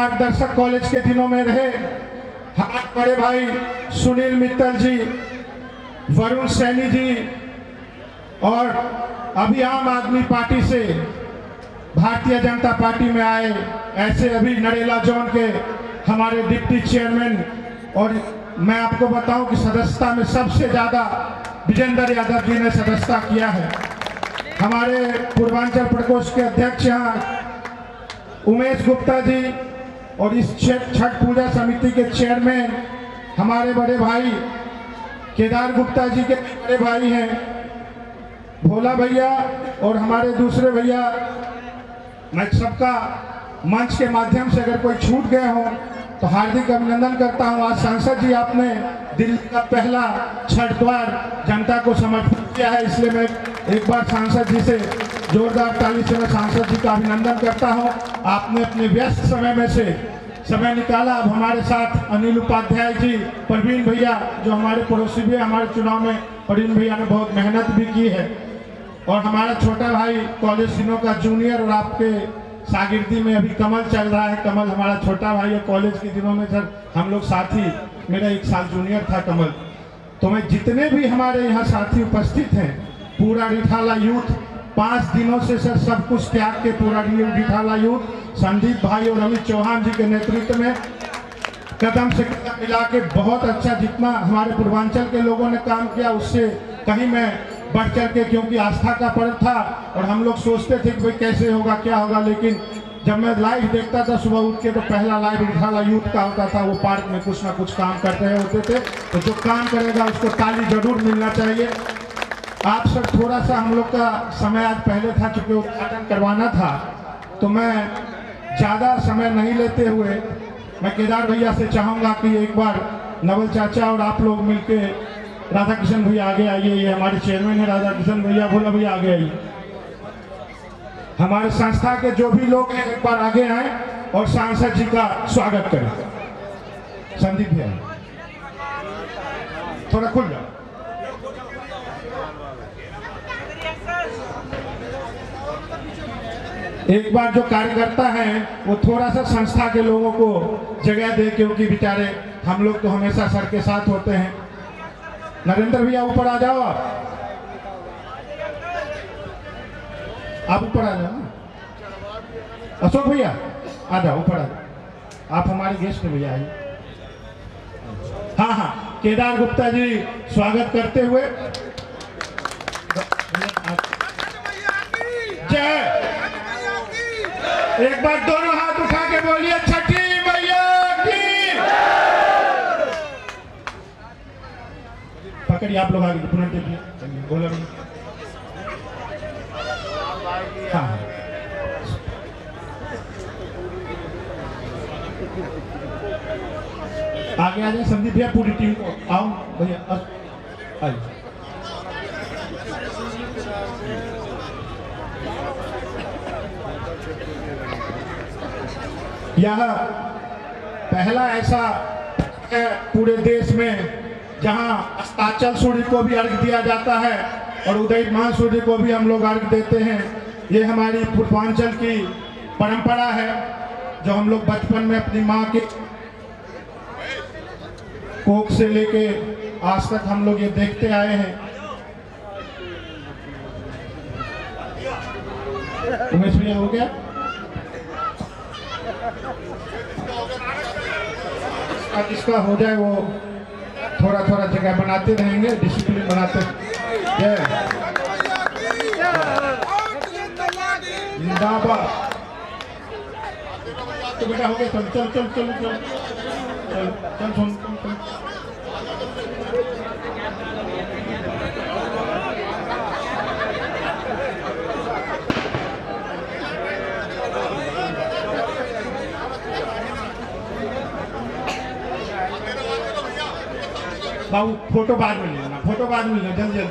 मार्गदर्शक कॉलेज के दिनों में रहे हमारे बड़े भाई सुनील मित्तल जी, वरुण सैनी जी, और अभी आम आदमी पार्टी से भारतीय जनता पार्टी में आए ऐसे अभी नरेला जोन के हमारे डिप्टी चेयरमैन। और मैं आपको बताऊं कि सदस्यता में सबसे ज़्यादा विजेंद्र यादव जी ने सदस्यता किया है। हमारे पूर्वांचल प्रकोष्ठ के अध्यक्ष यहाँ उमेश गुप्ता जी, और इस छठ पूजा समिति के चेयरमैन हमारे बड़े भाई केदार गुप्ता जी के बड़े भाई हैं भोला भैया, और हमारे दूसरे भैया। मैं सबका मंच के माध्यम से अगर कोई छूट गए हो तो हार्दिक अभिनंदन करता हूं। आज सांसद जी आपने दिल्ली का पहला छठ द्वार जनता को समर्पित किया है, इसलिए मैं एक बार सांसद जी से जोरदार ताली से मैं सांसद जी का अभिनंदन करता हूं। आपने अपने व्यस्त समय में से समय निकाला। अब हमारे साथ अनिल उपाध्याय जी, प्रवीण भैया जो हमारे पड़ोसी भी, हमारे चुनाव में प्रवीण भैया ने बहुत मेहनत भी की है, और हमारा छोटा भाई कॉलेज दिनों का जूनियर, और आपके शागिर्दी में अभी कमल चल रहा है। कमल हमारा छोटा भाई है। कॉलेज के दिनों में सर हम लोग साथी, मेरा 1 साल जूनियर था कमल। तो मैं जितने भी हमारे यहाँ साथी उपस्थित हैं, पूरा रिठाला यूथ 5 दिनों से सर सब कुछ त्याग के पूरा रिठाला यूथ संदीप भाई और अमित चौहान जी के नेतृत्व में कदम से कदम मिला के बहुत अच्छा, जितना हमारे पूर्वांचल के लोगों ने काम किया उससे कहीं मैं बढ़ चढ़ के, क्योंकि आस्था का पर्व था और हम लोग सोचते थे कि भाई कैसे होगा क्या होगा, लेकिन जब मैं लाइव देखता था सुबह उठ के तो पहला लाइव रिठाला यूथ का होता था। वो पार्क में कुछ ना कुछ काम कर रहे होते थे, तो जो काम करेगा उसको ताली जरूर मिलना चाहिए। आप सब थोड़ा सा, हम लोग का समय आज पहले था चूंकि उद्घाटन करवाना था, तो मैं ज़्यादा समय नहीं लेते हुए मैं केदार भैया से चाहूँगा कि एक बार नवल चाचा और आप लोग मिलके, राधा किशन भैया आगे आइए, ये हमारे चेयरमैन है राधा किशन भैया, भोला भैया आगे आइए। हमारे संस्था के जो भी लोग हैं एक बार आगे आए और सांसद जी का स्वागत करें। संदीप भैया थोड़ा खुल जाओ। एक बार जो कार्यकर्ता हैं वो थोड़ा सा संस्था के लोगों को जगह दे, क्योंकि बेचारे हम लोग तो हमेशा सर के साथ होते हैं। नरेंद्र भैया ऊपर आ जाओ, आप ऊपर आ जाओ। अशोक भैया आ जाओ, ऊपर आ जाओ, आप हमारे गेस्ट भैया आइए। हाँ हाँ, केदार गुप्ता जी स्वागत करते हुए जय। एक बार दोनों हाथ उठा के बोलिए छठी मैया की। पकड़िए आप लोग आगे, पुनः देखिए, बोला हाँ। आगे आ जाए संदीप भैया, पूरी टीम को आओ भैया, आइए। यह पहला ऐसा है पूरे देश में जहां अस्ताचल सूर्य को भी अर्घ दिया जाता है और उदयमान सूर्य को भी हम लोग अर्घ देते हैं। ये हमारी पूर्वांचल की परंपरा है जो हम लोग बचपन में अपनी माँ के कोख से लेके आज तक हम लोग ये देखते आए हैं। उमेश भैया हो गया? इसका हो जाए वो थोड़ा थोड़ा जगह बनाते रहेंगे, डिसिप्लिन बनाते। जिंदाबाद। तो बेटा हो गया, चल चल चल चल चल चल चल सुन बाबू, फोटो बाद में लेना, फोटो बाद में लेना, जल्दी जल्दी।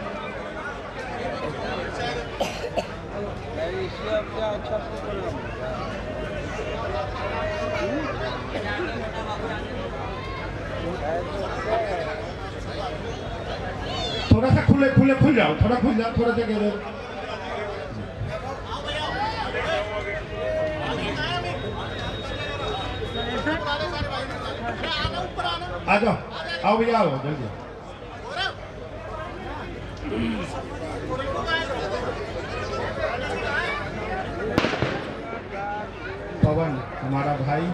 थोड़ा सा खुले खुले खुल जाओ, थोड़ा खुल जाओ, थोड़ा जगह दे। आ जाओ, आओ भैया, आओ जल्दी। पवन हमारा भाई,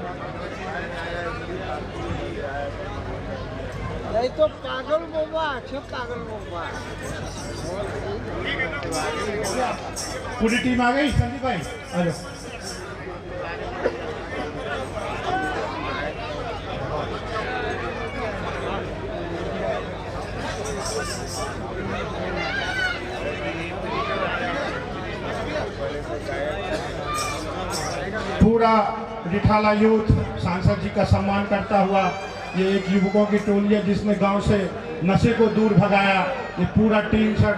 नहीं तो पागल बोबा, क्यों पागल बोबा? पूरी टीम आ गई संदीप भाई, आ जाओ। पूरा रिठाला यूथ सांसद जी का सम्मान करता हुआ, ये एक युवकों की टोली है जिसने गांव से नशे को दूर भगाया। ये पूरा टीम सर,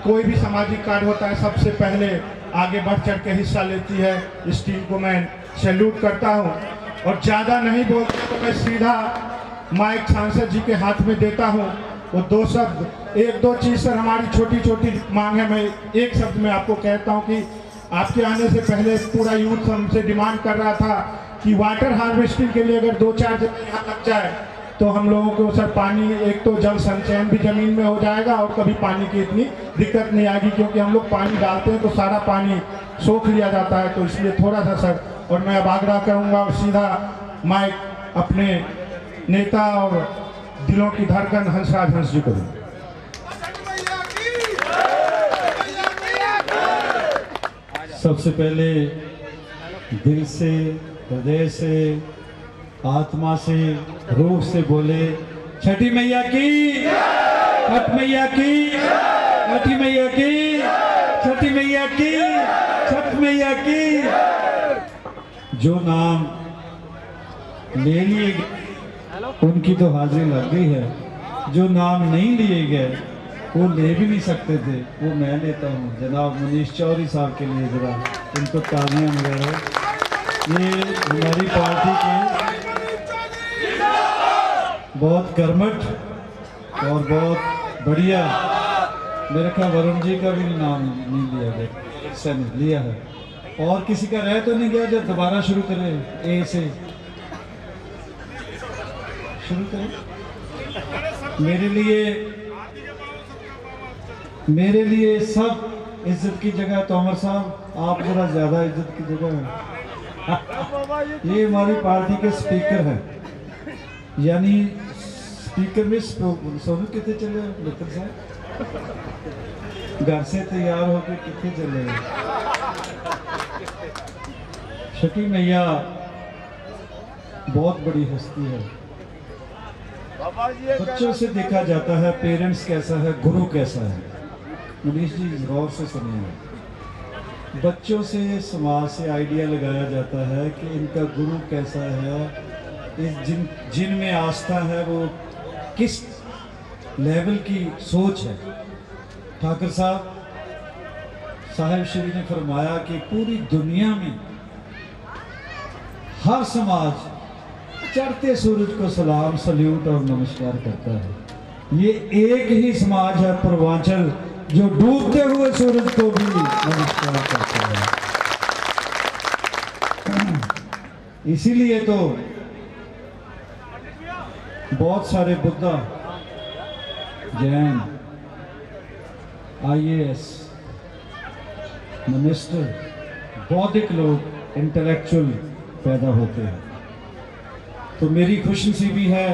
कोई भी सामाजिक कार्य होता है सबसे पहले आगे बढ़ चढ़ के हिस्सा लेती है। इस टीम को मैं सैल्यूट करता हूं और ज़्यादा नहीं बोलते तो मैं सीधा माइक सांसद जी के हाथ में देता हूं। वो दो शब्द, एक दो चीज़ सर हमारी छोटी छोटी मांग है, मैं एक शब्द में आपको कहता हूं कि आपके आने से पहले पूरा यूथ हमसे डिमांड कर रहा था कि वाटर हार्वेस्टिंग के लिए अगर 2-4 जगह यहाँ लग जाए तो हम लोगों को सर पानी, एक तो जल संचयन भी जमीन में हो जाएगा और कभी पानी की इतनी दिक्कत नहीं आएगी, क्योंकि हम लोग पानी डालते हैं तो सारा पानी सोख लिया जाता है। तो इसलिए थोड़ा सा सर, और मैं अब आग्रह करूँगा और सीधा माइक अपने नेता और दिलों की धड़कन हंसराज हंस जी को। सबसे पहले दिल से, हृदय से, आत्मा से, रूह से बोले छठी मैया की, छठ मैया की, छठी मैया की, छठी मैया की, छठ मैया की। जो नाम ले लिए गए उनकी तो हाजिरी लग गई है, जो नाम नहीं लिए गए वो ले भी नहीं सकते थे, वो मैं लेता हूँ। जनाब मनीष चौधरी साहब के लिए जरा इनको तालियां वगैरह। ये हमारी पार्टी के बहुत कर्मठ और बहुत बढ़िया, मेरे ख्याल वरुण जी का भी नाम नहीं लिया गया, इससे नहीं लिया है। और किसी का रह तो नहीं गया जब दोबारा शुरू करें, ए से शुरू करें। मेरे लिए सब इज्जत की जगह तोमर साहब, आप जरा ज्यादा इज्जत की जगह है। ये हमारी पार्टी के स्पीकर हैं, यानी स्पीकर में सोनू कितने चले मित्र साहब, घर से तैयार होकर कितने चले। छठी मैया बहुत बड़ी हस्ती है। बच्चों से देखा जाता है पेरेंट्स कैसा है, गुरु कैसा है। मनीष जी गौर से सुनिए, बच्चों से, समाज से आइडिया लगाया जाता है कि इनका गुरु कैसा है, इस जिन में आस्था है वो किस लेवल की सोच है। ठाकुर साहब श्री ने फरमाया कि पूरी दुनिया में हर समाज चढ़ते सूरज को सलाम, सल्यूट और नमस्कार करता है। ये एक ही समाज है पूर्वांचल जो डूबते हुए सूरज को भी नमस्कार करता है। इसीलिए तो बहुत सारे बुद्धा, जैन, IAS, मिनिस्टर, बौद्धिक लोग, इंटेलेक्चुअल पैदा होते हैं। तो मेरी खुशनसीबी है,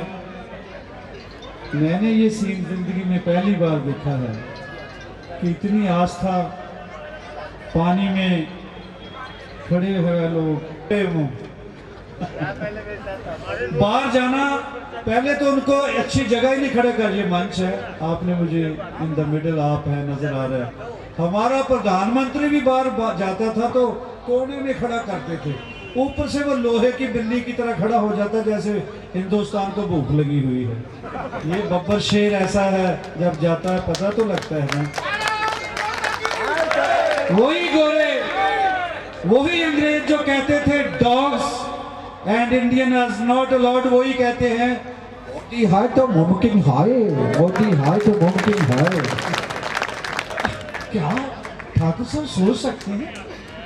मैंने ये सीन जिंदगी में पहली बार देखा है कि इतनी आस्था, पानी में खड़े हुए लोग, बाहर जाना, पहले तो उनको अच्छी जगह ही नहीं खड़े कर, ये मंच है, आपने मुझे इन द मिडल आप है नजर आ रहा है। हमारा प्रधानमंत्री भी बाहर जाता था तो कोने में खड़ा करते थे, ऊपर से वो लोहे की बिल्ली की तरह खड़ा हो जाता जैसे हिंदुस्तान को भूख लगी हुई है। ये बब्बर शेर ऐसा है, जब जाता है पता तो लगता है ना। वही गोरे, वही अंग्रेज जो कहते थे dogs and Indian is not allowed, वही कहते हैं मोदी है तो मुमकिन है, मोदी है तो मुमकिन है। क्या ठाकुर साहब सोच सकते हैं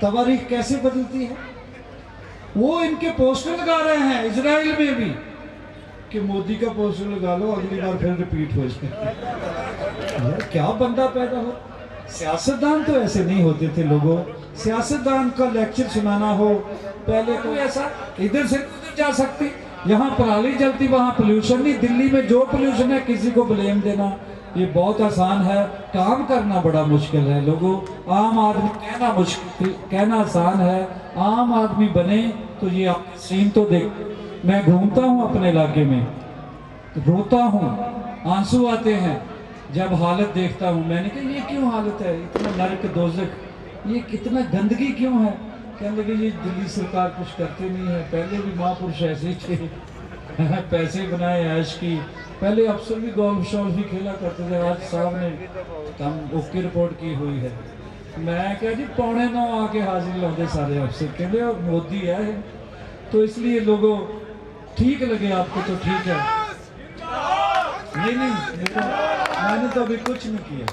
तवारीख कैसे बदलती है? वो इनके पोस्टर लगा रहे हैं इजराइल में भी कि मोदी का पोस्टर लगा लो, अगली बार फिर रिपीट हो जाए। यार क्या बंदा पैदा हो। सियासतदान तो ऐसे नहीं होते थे लोगों। सियासतदान का लेक्चर सुनाना हो, पहले तो ऐसा इधर से उधर जा सकती, यहाँ पराली जलती वहाँ पोल्यूशन नहीं। दिल्ली में जो पोल्यूशन है किसी को ब्लेम देना ये बहुत आसान है, काम करना बड़ा मुश्किल है लोगों। आम आदमी कहना मुश्किल, कहना आसान है, आम आदमी बने तो ये सीन तो देख। मैं घूमता हूँ अपने इलाके में, रोता हूँ, आंसू आते हैं जब हालत देखता हूँ। मैंने कहा ये क्यों हालत है, इतना नरक दोज़ख, ये कितना गंदगी क्यों है। कहने लगे ये दिल्ली सरकार कुछ करते नहीं है, पहले भी महापुरुष ऐसे ही थे पैसे बनाए ऐश की। पहले अफसर भी गोल्फ शॉल्फ भी खेला करते थे, आज साहब ने हम ओके रिपोर्ट की हुई है। मैं क्या जी 8:45 आके हाजिर लाते सारे अफसर, कहते मोदी है तो इसलिए लोगों ठीक लगे आपको तो ठीक है। नहीं मैंने तो अभी कुछ नहीं किया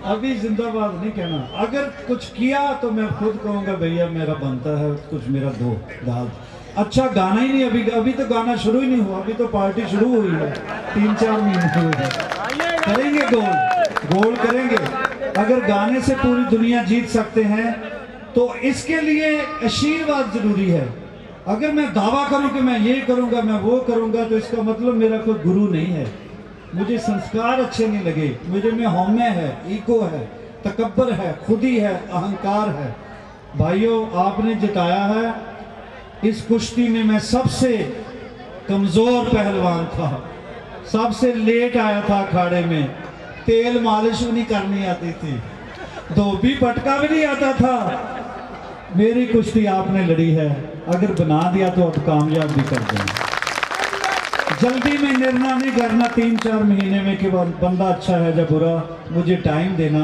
अभी जिंदाबाद नहीं कहना, अगर कुछ किया तो मैं खुद कहूँगा भैया मेरा बनता है कुछ, मेरा दो दाल। अच्छा गाना ही नहीं, अभी तो गाना शुरू ही नहीं हुआ, अभी तो पार्टी शुरू हुई है, 3-4 महीने हुए। करेंगे गोल करेंगे। अगर गाने से पूरी दुनिया जीत सकते हैं तो इसके लिए आशीर्वाद जरूरी है। अगर मैं दावा करूं कि मैं ये करूंगा मैं वो करूंगा तो इसका मतलब मेरा कोई गुरु नहीं है। मुझे संस्कार अच्छे नहीं लगे, मुझे में हौमे है, ईगो है, तकब्बर है, खुदी है, अहंकार है। भाइयों आपने जिताया है, इस कुश्ती में मैं सबसे कमजोर पहलवान था, सबसे लेट आया था अखाड़े में, तेल मालिश भी नहीं करनी आती थी, धोबी पटका भी नहीं आता था। मेरी कुश्ती आपने लड़ी है, अगर बना दिया तो अब कामयाब भी कर देंगे। जल्दी में निर्णय नहीं करना, 3-4 महीने में कि बंदा अच्छा है या बुरा, मुझे टाइम देना।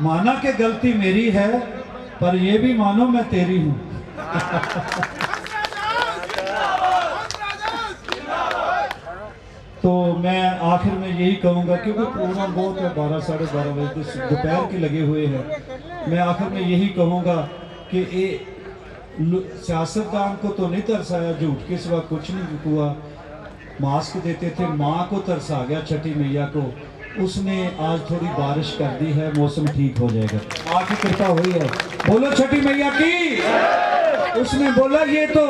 माना कि गलती मेरी है पर ये भी मानो मैं तेरी हूं तो मैं आखिर में यही कहूंगा, क्योंकि प्रोग्राम बहुत है, 12 साढ़े 12 बजे दोपहर के लगे हुए हैं। मैं आखिर में यही कहूंगा कि सियासतदान को तो नहीं तरसाया, झूठ के सिवा कुछ नहीं हुआ। मास्क देते थे, माँ को तरसा गया छठी मैया को, उसने आज थोड़ी बारिश कर दी है, मौसम ठीक हो जाएगा, माँ की कृपा हुई है। बोलो छठी मैया की। उसने बोला ये तो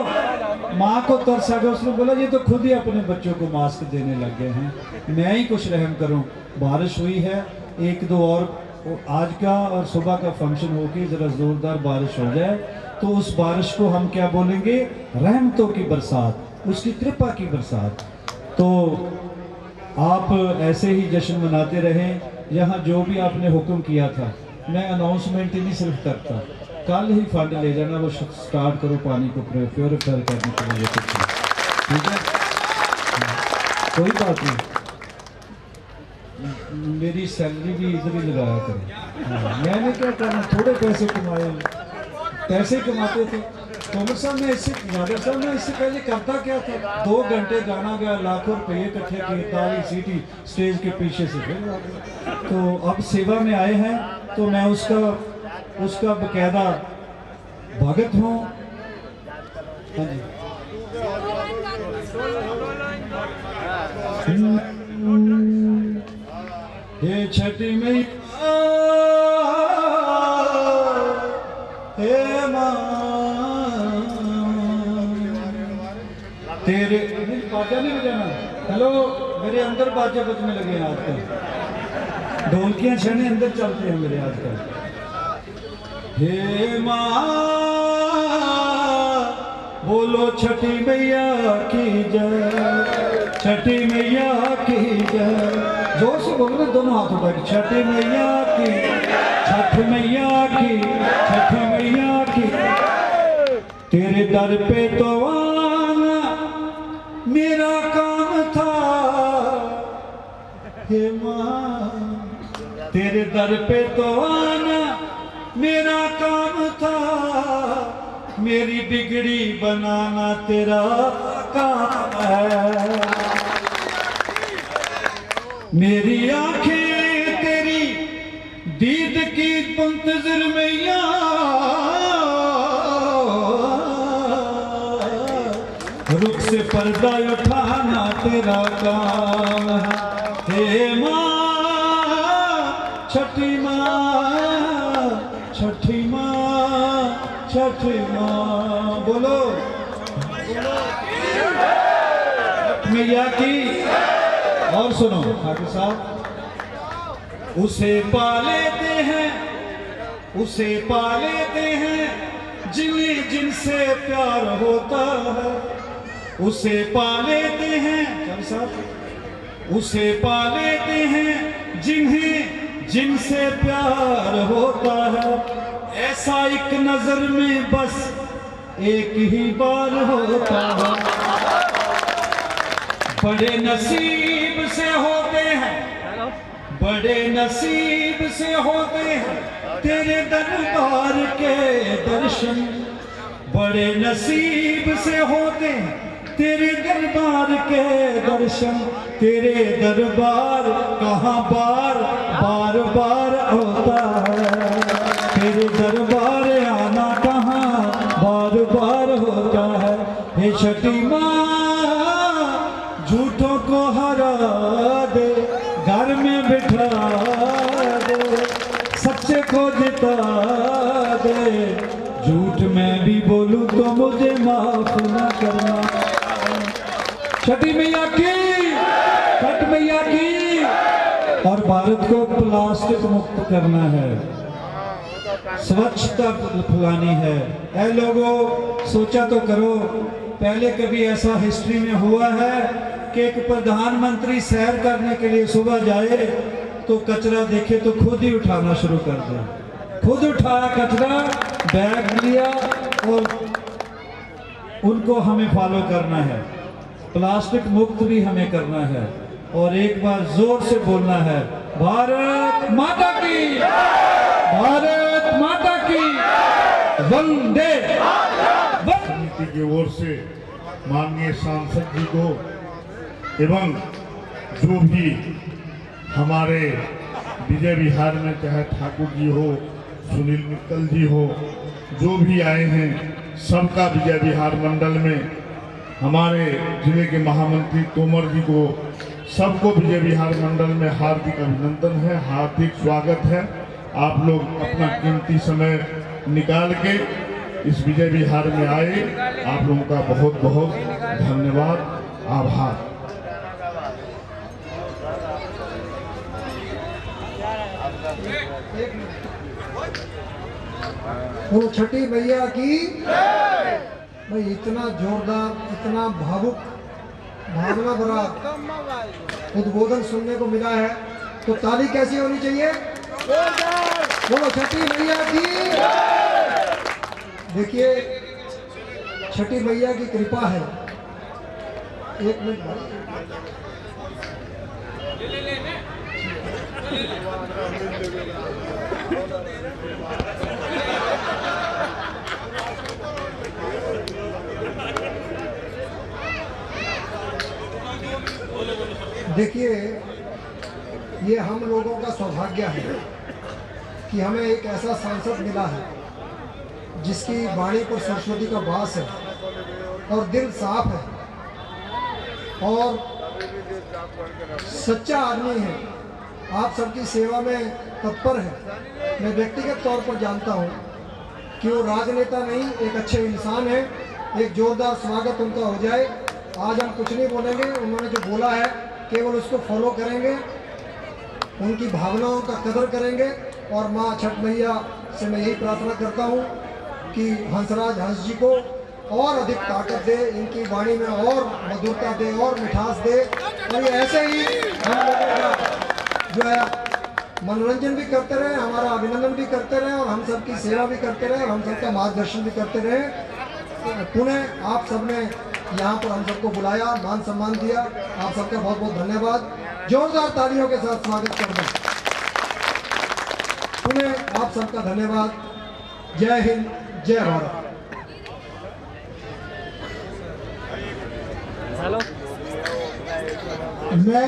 माँ को तरसा गया, उसने बोला ये तो खुद ही अपने बच्चों को मास्क देने लग गए हैं, मैं ही कुछ रहम करूं। बारिश हुई है, 1-2 और आज का और सुबह का फंक्शन होके जरा जोरदार बारिश हो जाए तो उस बारिश को हम क्या बोलेंगे, रहमतों की बरसात, उसकी कृपा की बरसात। तो आप ऐसे ही जश्न मनाते रहें। यहाँ जो भी आपने हुक्म किया था, मैं अनाउंसमेंट ही नहीं सिर्फ करता, कल ही फंड ले जाना, वो स्टार्ट करो पानी को प्योरीफायर करने के लिए, कुछ ठीक है, कोई बात नहीं। मेरी सैलरी भी इधर ही लगाया करें। मैंने क्या करना, थोड़े पैसे कमाए, पैसे कमाते थे। तोमर साहब ने इससे पहले करता क्या था, 2 घंटे गाना गाया, लाखों रुपये इकट्ठे किए, ताली सीटी स्टेज के पीछे से फिर आ गए। तो अब सेवा में आए हैं तो मैं उसका बकायदा भगत हूँ। हाँ जी, हे छठी मैया, हे माँ तेरे बाजा नहीं बजाना। हेलो, मेरे अंदर बाजा बजने लगे हैं आजकल, ढोलकियां छेने अंदर चलते हैं मेरे आजकल। हे माँ बोलो छठी मैया की जय, छठी मैया की जय। जोर से बोलो ना, दोनों हाथ उठा के, छठी मैया की, छठ मैया की, छठ मैया की। तेरे दर पे तो आना मेरा काम था, हे माँ तेरे दर पे तो आना मेरा काम था, मेरी बिगड़ी बनाना तेरा काम है। मेरी आंखें तेरी दीद की मुंतज़िर मैया, रुख से पर्दा उठाना तेरा काम है। हे माँ छठी माँ, छठी माँ, छठी माँ, बोलो मैया की। और सुनो ठाकुर साहब, उसे पा लेते हैं, उसे पा लेते हैं जिन्हें जिनसे प्यार होता है। उसे पा लेते हैं ठाकुर साहब, उसे पा लेते हैं जिन्हें जिनसे प्यार होता है। ऐसा एक नजर में बस एक ही बार होता है। बड़े नसीब से होते हैं, बड़े नसीब से होते हैं तेरे दरबार के दर्शन। बड़े नसीब से होते हैं तेरे दरबार के दर्शन। तेरे दरबार कहाँ बार बार बार होता है। तेरे दरबार आना कहाँ बार बार होता है। हे छठी माँ झूठों को हरा दे, घर में बिठा दे, सच्चे को जिता दे। झूठ मैं भी बोलूं तो मुझे माफ ना करना। छठी मैया की, छठ मैया की। और भारत को प्लास्टिक मुक्त करना है, स्वच्छता फैलानी है। ऐ लोगों सोचा तो करो, पहले कभी ऐसा हिस्ट्री में हुआ है कि एक प्रधानमंत्री सैर करने के लिए सुबह जाए तो कचरा देखे तो खुद ही उठाना शुरू कर दे। खुद उठाया कचरा, बैग लिया, और उनको हमें फॉलो करना है। प्लास्टिक मुक्त भी हमें करना है। और एक बार जोर से बोलना है, भारत माता की, भारत माता की, वंदे। समिति की ओर से माननीय सांसद जी को एवं जो भी हमारे विजय विहार में चाहे ठाकुर जी हो, सुनील मित्तल जी हो, जो भी आए हैं सबका विजय विहार मंडल में, हमारे जिले के महामंत्री तोमर जी को, सबको विजय विहार मंडल में हार्दिक अभिनंदन है, हार्दिक स्वागत है। आप लोग अपना कीमती समय निकाल के इस विजय विहार में आए, आप लोगों का बहुत बहुत धन्यवाद, आभार। वो छठी मैया की भाई, इतना जोरदार, इतना भावुक, भावना भरा उद्बोधन सुनने को मिला है, तो ताली कैसी होनी चाहिए? बोलो छठी मैया की। देखिए छठी मैया की कृपा है। एक मिनट भाई, देखिए ये हम लोगों का सौभाग्य है कि हमें एक ऐसा सांसद मिला है जिसकी वाणी पर सरस्वती का वास है और दिल साफ है और सच्चा आदमी है। आप सबकी सेवा में तत्पर है। मैं व्यक्तिगत तौर पर जानता हूं कि वो राजनेता नहीं, एक अच्छे इंसान है। एक जोरदार स्वागत उनका हो जाए। आज हम कुछ नहीं बोलेंगे, उन्होंने जो बोला है केवल उसको फॉलो करेंगे, उनकी भावनाओं का कदर करेंगे। और माँ छठ मैया से मैं यही प्रार्थना करता हूँ कि हंसराज हंस जी को और अधिक ताकत दे, इनकी वाणी में और मधुरता दे और मिठास दे, और ये ऐसे ही हम लोगों का जो है मनोरंजन भी करते रहे, हमारा अभिनंदन भी करते रहे, और हम सबकी सेवा भी करते रहे, और हम सबका मार्गदर्शन भी करते रहे। पुनः आप सबने यहाँ पर हम सबको बुलाया, मान सम्मान दिया, आप सबका बहुत बहुत धन्यवाद। जोरदार तालियों के साथ स्वागत कर दें। पुनः आप सबका धन्यवाद। जय हिंद, जय भारत। मैं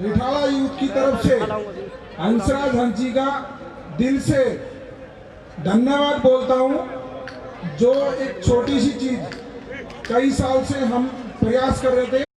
रिठाला यूथ की तरफ से हंसराज हंस जी का दिल से धन्यवाद बोलता हूं, जो एक छोटी सी चीज कई साल से हम प्रयास कर रहे थे।